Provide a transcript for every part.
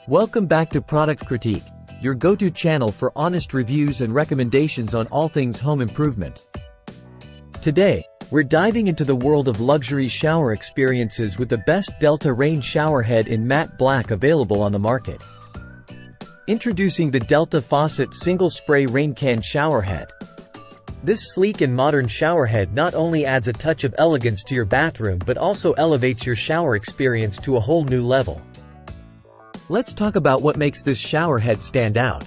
Welcome back to Product Critique, your go-to channel for honest reviews and recommendations on all things home improvement. Today, we're diving into the world of luxury shower experiences with the best Delta Rain showerhead in matte black available on the market. Introducing the Delta Faucet Single Spray Raincan Showerhead. This sleek and modern showerhead not only adds a touch of elegance to your bathroom but also elevates your shower experience to a whole new level. Let's talk about what makes this showerhead stand out.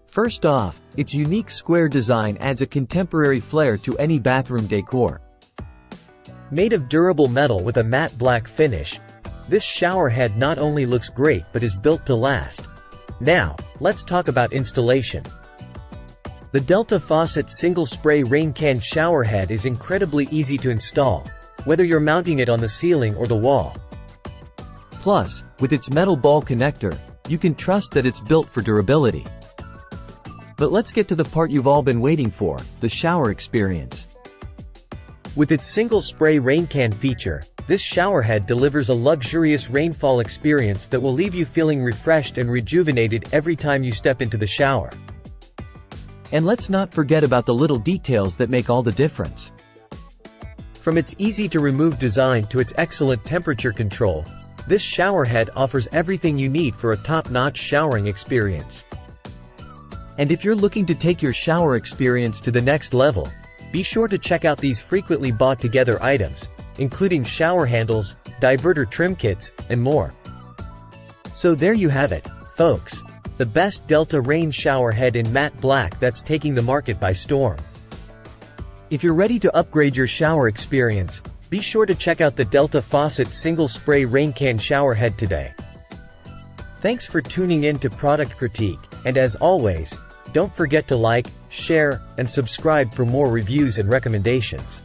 First off, its unique square design adds a contemporary flair to any bathroom decor. Made of durable metal with a matte black finish, this showerhead not only looks great but is built to last. Now, let's talk about installation. The Delta Faucet Single Spray Raincan showerhead is incredibly easy to install, whether you're mounting it on the ceiling or the wall. Plus, with its metal ball connector, you can trust that it's built for durability. But let's get to the part you've all been waiting for, the shower experience. With its single spray Raincan feature, this showerhead delivers a luxurious rainfall experience that will leave you feeling refreshed and rejuvenated every time you step into the shower. And let's not forget about the little details that make all the difference. From its easy-to-remove design to its excellent temperature control, this showerhead offers everything you need for a top-notch showering experience. And if you're looking to take your shower experience to the next level, be sure to check out these frequently bought together items, including shower handles, diverter trim kits, and more. So there you have it, folks. The best Delta Rain showerhead in matte black that's taking the market by storm. If you're ready to upgrade your shower experience, be sure to check out the Delta Faucet Single Spray Raincan showerhead today. Thanks for tuning in to Product Critique, and as always, don't forget to like, share, and subscribe for more reviews and recommendations.